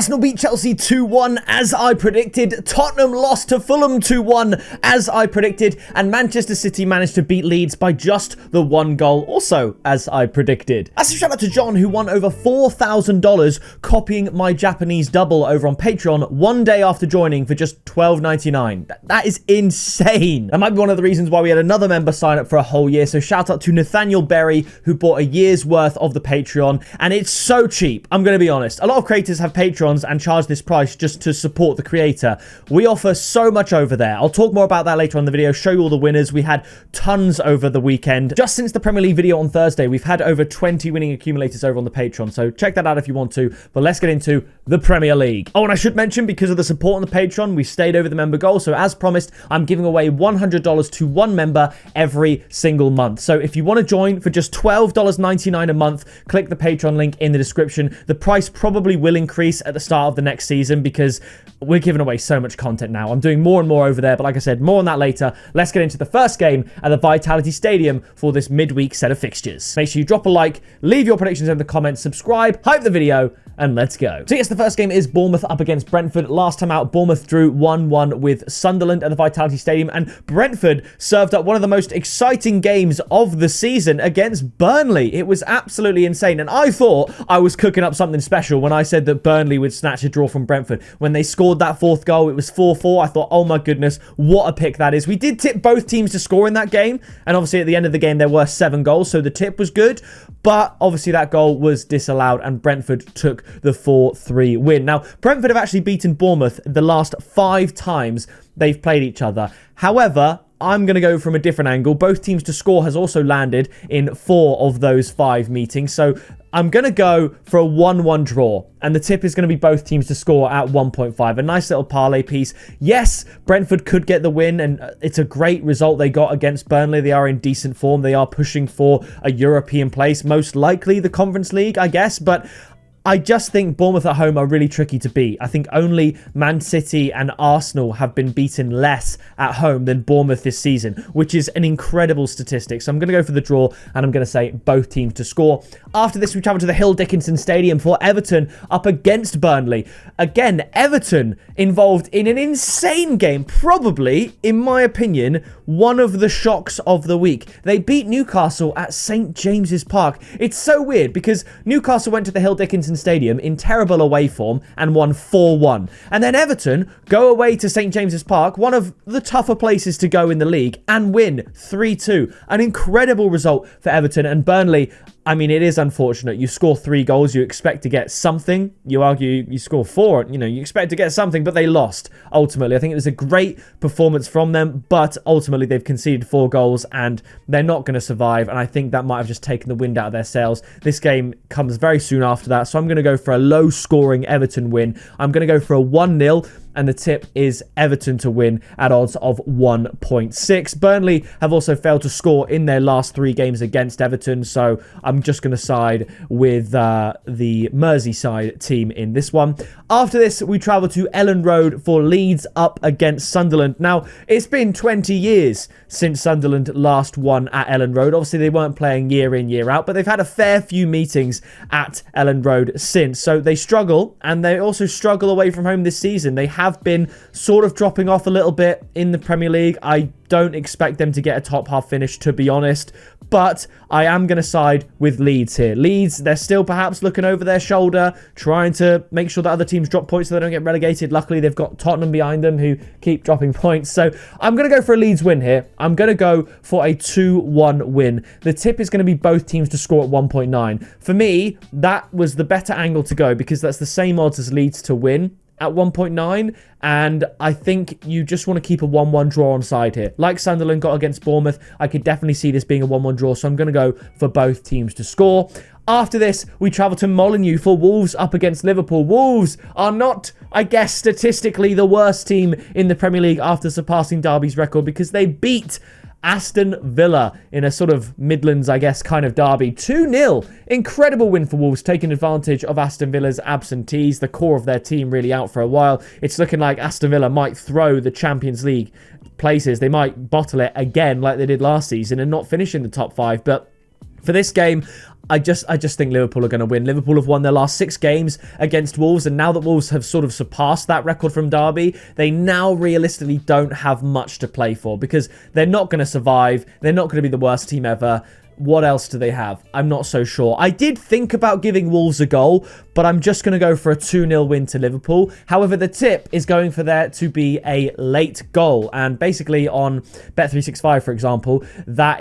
Arsenal beat Chelsea 2-1 as I predicted. Tottenham lost to Fulham 2-1 as I predicted. And Manchester City managed to beat Leeds by just the 1 goal, also as I predicted. Massive shout out to John, who won over $4,000 copying my Japanese double over on Patreon 1 day after joining for just $12.99. That is insane. That might be one of the reasons why we had another member sign up for a whole year. So shout out to Nathaniel Berry, who bought a year's worth of the Patreon. And it's so cheap. I'm going to be honest. A lot of creators have Patrons and charge this price just to support the creator. We offer so much over there. I'll talk more about that later on in the video, show you all the winners. We had tons over the weekend. Just since the Premier League video on Thursday, we've had over 20 winning accumulators over on the Patreon. So check that out if you want to. But let's get into the Premier League. Oh, and I should mention, because of the support on the Patreon, we stayed over the member goal. So as promised, I'm giving away $100 to one member every single month. So if you want to join for just $12.99 a month, click the Patreon link in the description. The price probably will increase at the start of the next season because we're giving away so much content now. I'm doing more and more over there, but like I said, more on that later. Let's get into the first game at the Vitality Stadium for this midweek set of fixtures. Make sure you drop a like, leave your predictions in the comments, subscribe, hype the video, and let's go. So yes, the first game is Bournemouth up against Brentford. Last time out, Bournemouth drew 1-1 with Sunderland at the Vitality Stadium, and Brentford served up one of the most exciting games of the season against Burnley. It was absolutely insane, and I thought I was cooking up something special when I said that Burnley would snatch a draw from Brentford. When they scored that fourth goal, it was 4-4. I thought, oh my goodness, what a pick that is. We did tip both teams to score in that game, and obviously at the end of the game, there were 7 goals, so the tip was good, but obviously that goal was disallowed, and Brentford took the 4-3 win. Now, Brentford have actually beaten Bournemouth the last 5 times they've played each other. However, I'm going to go from a different angle. Both teams to score has also landed in 4 of those 5 meetings. So I'm going to go for a 1-1 draw. And the tip is going to be both teams to score at 1.5. A nice little parlay piece. Yes, Brentford could get the win, and it's a great result they got against Burnley. They are in decent form. They are pushing for a European place. Most likely the Conference League, I guess. But I just think Bournemouth at home are really tricky to beat. I think only Man City and Arsenal have been beaten less at home than Bournemouth this season, which is an incredible statistic. So I'm going to go for the draw, and I'm going to say both teams to score. After this, we travel to the Hill Dickinson Stadium for Everton up against Burnley. Again, Everton involved in an insane game. Probably, in my opinion, one of the shocks of the week. They beat Newcastle at St. James's Park. It's so weird because Newcastle went to the Hill Dickinson Stadium in terrible away form and won 4-1. And then Everton go away to St. James's Park, one of the tougher places to go in the league, and win 3-2. An incredible result for Everton. And Burnley, I mean, it is unfortunate. You score 3 goals, you expect to get something. You argue you score 4, you expect to get something, but they lost ultimately. I think it was a great performance from them, but ultimately they've conceded 4 goals and they're not going to survive. And I think that might have just taken the wind out of their sails. This game comes very soon after that, so I'm going to go for a low-scoring Everton win. I'm going to go for a 1-0. And the tip is Everton to win at odds of 1.6. Burnley have also failed to score in their last 3 games against Everton, so I'm just going to side with the Merseyside team in this one. After this, we travel to Ellen Road for Leeds up against Sunderland. Now, it's been 20 years since Sunderland last won at Ellen Road. Obviously, they weren't playing year in, year out, but they've had a fair few meetings at Ellen Road since. So they struggle, and they also struggle away from home this season. They have been sort of dropping off a little bit in the Premier League. I don't expect them to get a top half finish, to be honest, but I am going to side with Leeds here. Leeds, they're still perhaps looking over their shoulder, trying to make sure that other teams drop points so they don't get relegated. Luckily, they've got Tottenham behind them who keep dropping points. So I'm going to go for a Leeds win here. I'm going to go for a 2-1 win. The tip is going to be both teams to score at 1.9. For me, that was the better angle to go because that's the same odds as Leeds to win at 1.9, and I think you just want to keep a 1-1 draw on side here. Like Sunderland got against Bournemouth, I could definitely see this being a 1-1 draw, so I'm going to go for both teams to score. After this, we travel to Molineux for Wolves up against Liverpool. Wolves are not, I guess, statistically the worst team in the Premier League after surpassing Derby's record because they beat Aston Villa in a sort of Midlands, I guess, kind of derby. 2-0. Incredible win for Wolves, taking advantage of Aston Villa's absentees, the core of their team really out for a while. It's looking like Aston Villa might throw the Champions League places. They might bottle it again like they did last season and not finish in the top 5, but For this game, I just think Liverpool are going to win. Liverpool have won their last 6 games against Wolves, and now that Wolves have sort of surpassed that record from Derby, they now realistically don't have much to play for because they're not going to survive. They're not going to be the worst team ever. What else do they have? I'm not so sure. I did think about giving Wolves a goal, but I'm just going to go for a 2-0 win to Liverpool. However, the tip is going for there to be a late goal. And basically on Bet365, for example, that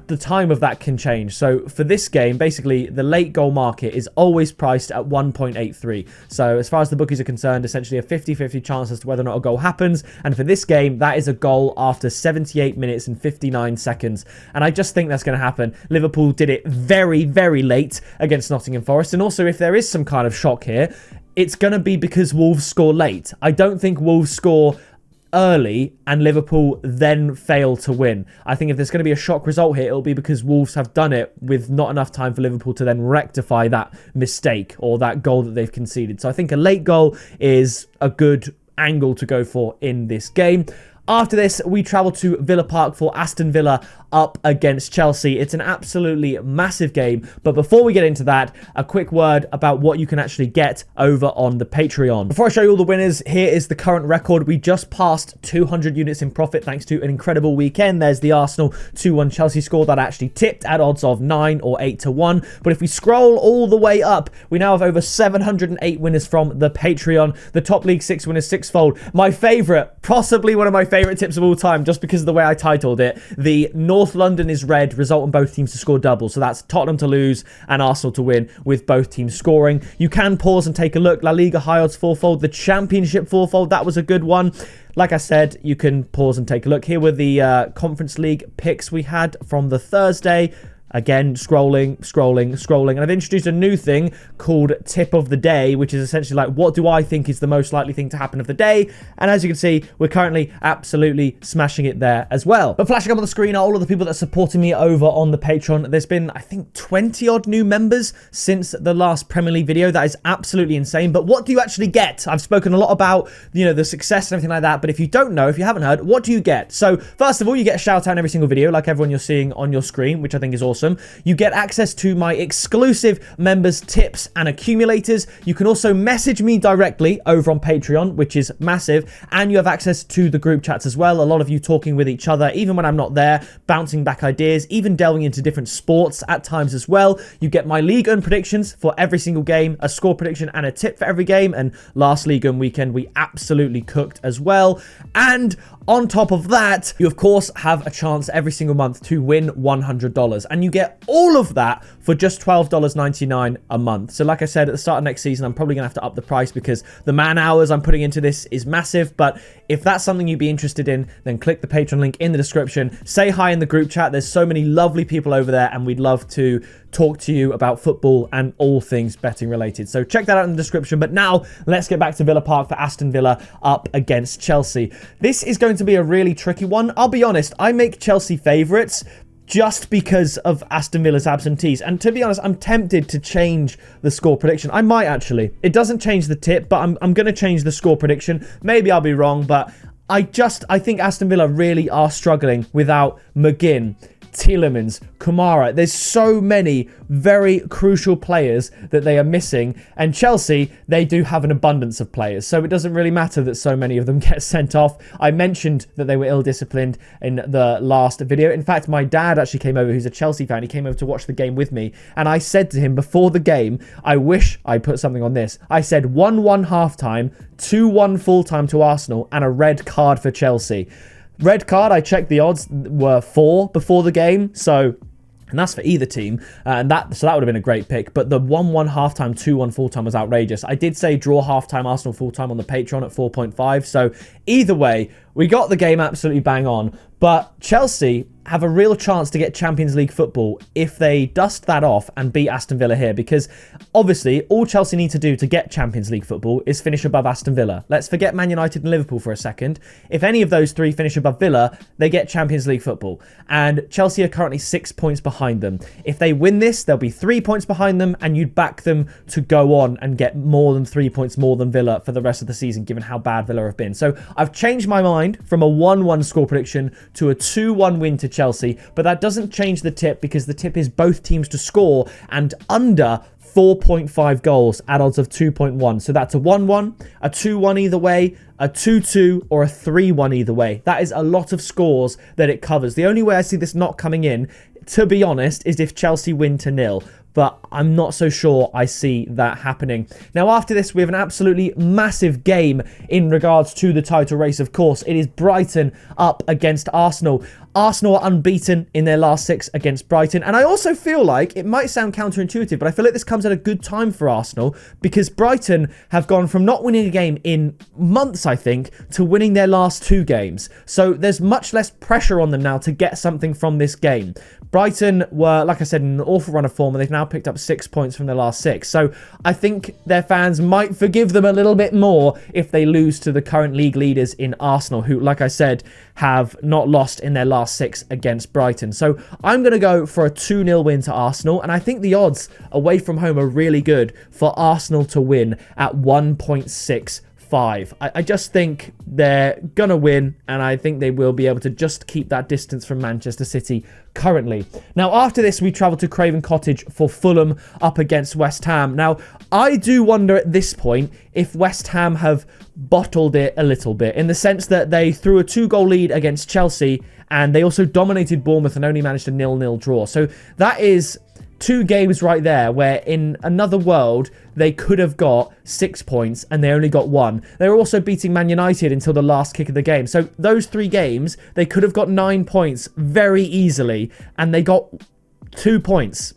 the time of that can change. So for this game, basically the late goal market is always priced at 1.83. So as far as the bookies are concerned, essentially a 50-50 chance as to whether or not a goal happens. And for this game, that is a goal after 78 minutes and 59 seconds. And I just think that's going to happen. Liverpool did it very, very late against Nottingham Forest. And also, if there is some kind of shock here, it's going to be because Wolves score late. I don't think Wolves score early and Liverpool then fail to win. I think if there's going to be a shock result here, it'll be because Wolves have done it with not enough time for Liverpool to then rectify that mistake or that goal that they've conceded. So I think a late goal is a good angle to go for in this game. After this, we travel to Villa Park for Aston Villa up against Chelsea. It's an absolutely massive game. But before we get into that, a quick word about what you can actually get over on the Patreon. Before I show you all the winners, here is the current record. We just passed 200 units in profit thanks to an incredible weekend. There's the Arsenal 2-1 Chelsea score that actually tipped at odds of 9 or 8-1. But if we scroll all the way up, we now have over 708 winners from the Patreon. The top League 6 winners sixfold. My favourite, possibly one of my favourite tips of all time, just because of the way I titled it, the North London is red, result on both teams to score double. So that's Tottenham to lose and Arsenal to win with both teams scoring. You can pause and take a look. La Liga high odds fourfold, the Championship fourfold, that was a good one. Like I said, you can pause and take a look. Here were the Conference League picks we had from the Thursday. Again, scrolling. And I've introduced a new thing called Tip of the Day, which is essentially like, what do I think is the most likely thing to happen of the day? And as you can see, we're currently absolutely smashing it there as well. But flashing up on the screen are all of the people that are supporting me over on the Patreon. There's been, I think, 20 odd new members since the last Premier League video. That is absolutely insane. But what do you actually get? I've spoken a lot about, the success and everything like that. But if you don't know, if you haven't heard, what do you get? So first of all, you get a shout out in every single video, like everyone you're seeing on your screen, which I think is awesome. You get access to my exclusive members tips and accumulators. You can also message me directly over on Patreon, which is massive, and you have access to the group chats as well. A lot of you talking with each other, even when I'm not there, bouncing back ideas, even delving into different sports at times as well. You get my League One predictions for every single game, a score prediction and a tip for every game, and last League One weekend we absolutely cooked as well. And on top of that, you of course have a chance every single month to win $100, and you get all of that for just $12.99 a month. So like I said, at the start of next season, I'm probably gonna have to up the price because the man hours I'm putting into this is massive. But if that's something you'd be interested in, then click the Patreon link in the description. Say hi in the group chat. There's so many lovely people over there, and we'd love to talk to you about football and all things betting related. So check that out in the description. But now let's get back to Villa Park for Aston Villa up against Chelsea. This is going to be a really tricky one. I'll be honest, I make Chelsea favourites just because of Aston Villa's absentees. And to be honest, I'm tempted to change the score prediction. I might actually. It doesn't change the tip, but I'm going to change the score prediction. Maybe I'll be wrong, but I think Aston Villa really are struggling without McGinn, Tielemans, Kamara. There's so many very crucial players that they are missing, and Chelsea, they do have an abundance of players, so it doesn't really matter that so many of them get sent off. I mentioned that they were ill-disciplined in the last video. In fact, my dad actually came over, who's a Chelsea fan. He came over to watch the game with me, and I said to him before the game, I wish I put something on this. I said 1-1 halftime, 2-1 full-time to Arsenal, and a red card for Chelsea. Red card, I checked the odds, were 4 before the game, and that's for either team, so that would have been a great pick. But the 1-1 halftime, 2-1 full-time was outrageous. I did say draw halftime, Arsenal full-time on the Patreon at 4.5, so either way, we got the game absolutely bang on. But Chelsea have a real chance to get Champions League football if they dust that off and beat Aston Villa here, because obviously all Chelsea need to do to get Champions League football is finish above Aston Villa. Let's forget Man United and Liverpool for a second. If any of those three finish above Villa, they get Champions League football. And Chelsea are currently 6 points behind them. If they win this, they'll be 3 points behind them, and you'd back them to go on and get more than 3 points more than Villa for the rest of the season, given how bad Villa have been. So I've changed my mind mind from a 1-1 score prediction to a 2-1 win to Chelsea, but that doesn't change the tip because the tip is both teams to score and under 4.5 goals at odds of 2.1. So that's a 1-1, a 2-1 either way, a 2-2 or a 3-1 either way. That is a lot of scores that it covers. The only way I see this not coming in, to be honest, is if Chelsea win to 0. But I'm not so sure I see that happening. Now, after this, we have an absolutely massive game in regards to the title race, of course. It is Brighton up against Arsenal. Arsenal are unbeaten in their last 6 against Brighton. And I also feel like, it might sound counterintuitive, but I feel like this comes at a good time for Arsenal because Brighton have gone from not winning a game in months, I think, to winning their last 2 games. So there's much less pressure on them now to get something from this game. Brighton were, like I said, in an awful run of form, and they've now picked up 6 points from their last 6. So I think their fans might forgive them a little bit more if they lose to the current league leaders in Arsenal, who, like I said, have not lost in their last 6 against Brighton. So I'm going to go for a 2-0 win to Arsenal, and I think the odds away from home are really good for Arsenal to win at 1.65. I just think they're going to win, and I think they will be able to just keep that distance from Manchester City currently. Now, after this, we travel to Craven Cottage for Fulham up against West Ham. Now, I do wonder at this point if West Ham have bottled it a little bit, in the sense that they threw a 2-goal lead against Chelsea, and they also dominated Bournemouth and only managed a 0-0 draw. So that is 2 games right there where in another world they could have got 6 points and they only got 1. They were also beating Man United until the last kick of the game. So those 3 games, they could have got 9 points very easily and they got 2 points.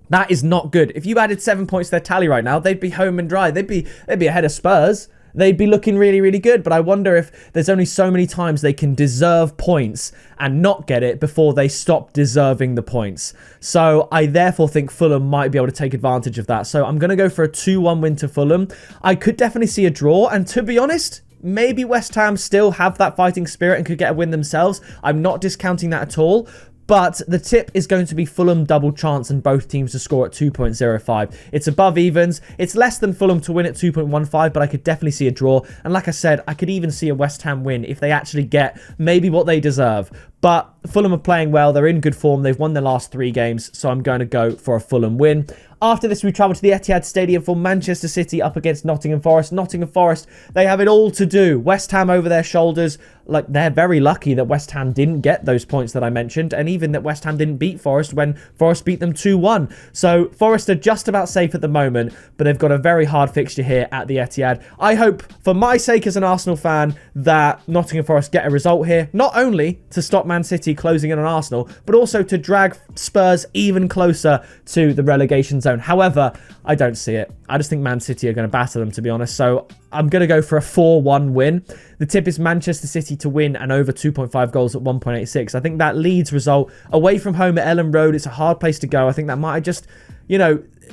That is not good. If you added 7 points to their tally right now, they'd be home and dry. They'd be ahead of Spurs. They'd be looking really, really good. But I wonder if there's only so many times they can deserve points and not get it before they stop deserving the points. So I therefore think Fulham might be able to take advantage of that. So I'm going to go for a 2-1 win to Fulham. I could definitely see a draw. And to be honest, maybe West Ham still have that fighting spirit and could get a win themselves. I'm not discounting that at all. But the tip is going to be Fulham double chance and both teams to score at 2.05. It's above evens. It's less than Fulham to win at 2.15, but I could definitely see a draw. And like I said, I could even see a West Ham win if they actually get maybe what they deserve. But Fulham are playing well. They're in good form. They've won their last 3 games, so I'm going to go for a Fulham win. After this, we travel to the Etihad Stadium for Manchester City up against Nottingham Forest. Nottingham Forest, they have it all to do. West Ham over their shoulders. Like, they're very lucky that West Ham didn't get those points that I mentioned, and even that West Ham didn't beat Forest when Forest beat them 2-1. So Forest are just about safe at the moment, but they've got a very hard fixture here at the Etihad. I hope, for my sake as an Arsenal fan, that Nottingham Forest get a result here, not only to stop Man City closing in on Arsenal, but also to drag Spurs even closer to the relegation zone. However, I don't see it. I just think Man City are going to batter them, to be honest. So I'm going to go for a 4-1 win. The tip is Manchester City to win and over 2.5 goals at 1.86. I think that Leeds result away from home at Ellen Road, it's a hard place to go. I think that might have just,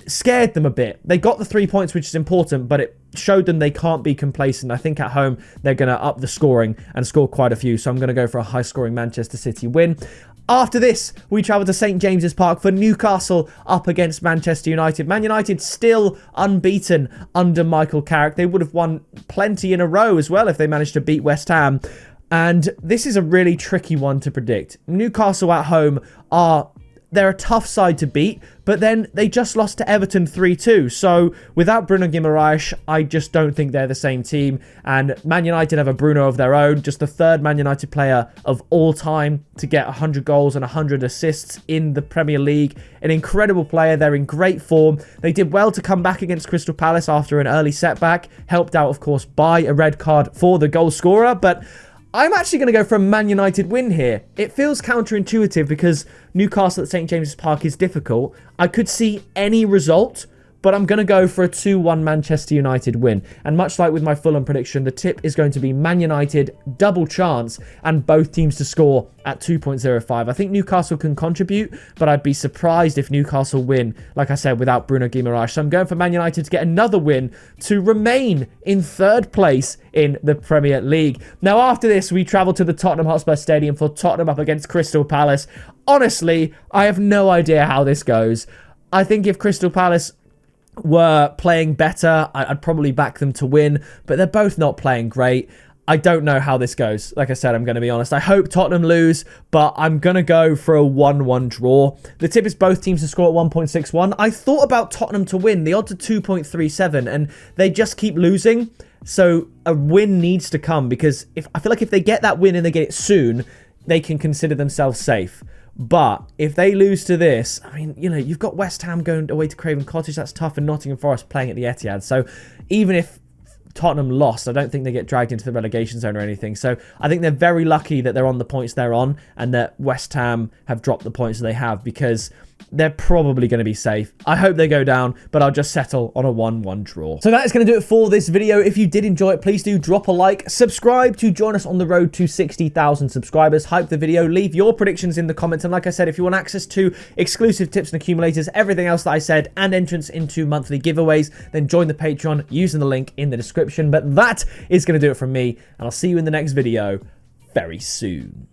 scared them a bit. They got the 3 points, which is important, but it showed them they can't be complacent. I think at home, they're going to up the scoring and score quite a few. So I'm going to go for a high-scoring Manchester City win. After this, we travel to St James's Park for Newcastle up against Manchester United. Man United still unbeaten under Michael Carrick. They would have won plenty in a row as well if they managed to beat West Ham. And this is a really tricky one to predict. Newcastle at home they're a tough side to beat, but then they just lost to Everton 3-2. So without Bruno Guimaraes, I just don't think they're the same team. And Man United have a Bruno of their own, just the 3rd Man United player of all time to get 100 goals and 100 assists in the Premier League. An incredible player. They're in great form. They did well to come back against Crystal Palace after an early setback, helped out, of course, by a red card for the goal scorer. But I'm actually going to go for a Man United win here. It feels counterintuitive because Newcastle at St James's Park is difficult. I could see any result, but I'm going to go for a 2-1 Manchester United win. And much like with my Fulham prediction, the tip is going to be Man United double chance and both teams to score at 2.05. I think Newcastle can contribute, but I'd be surprised if Newcastle win, like I said, without Bruno Guimaraes. So I'm going for Man United to get another win to remain in 3rd place in the Premier League. Now, after this, we travel to the Tottenham Hotspur Stadium for Tottenham up against Crystal Palace. Honestly, I have no idea how this goes. I think if Crystal Palace were playing better, I'd probably back them to win, but they're both not playing great. I don't know how this goes. Like I said, I'm going to be honest. I hope Tottenham lose, but I'm going to go for a 1-1 draw. The tip is both teams to score at 1.61. I thought about Tottenham to win. The odds are 2.37, and they just keep losing. So a win needs to come, because I feel like if they get that win and they get it soon, they can consider themselves safe. But if they lose to this, I mean, you know, you've got West Ham going away to Craven Cottage. That's tough. And Nottingham Forest playing at the Etihad. So even if Tottenham lost, I don't think they get dragged into the relegation zone or anything. So I think they're very lucky that they're on the points they're on, and that West Ham have dropped the points they have, because they're probably going to be safe. I hope they go down, but I'll just settle on a 1-1 draw. So that is going to do it for this video. If you did enjoy it, please do drop a like, subscribe to join us on the road to 60,000 subscribers, hype the video, leave your predictions in the comments. And like I said, if you want access to exclusive tips and accumulators, everything else that I said, and entrance into monthly giveaways, then join the Patreon using the link in the description. But that is going to do it from me, and I'll see you in the next video very soon.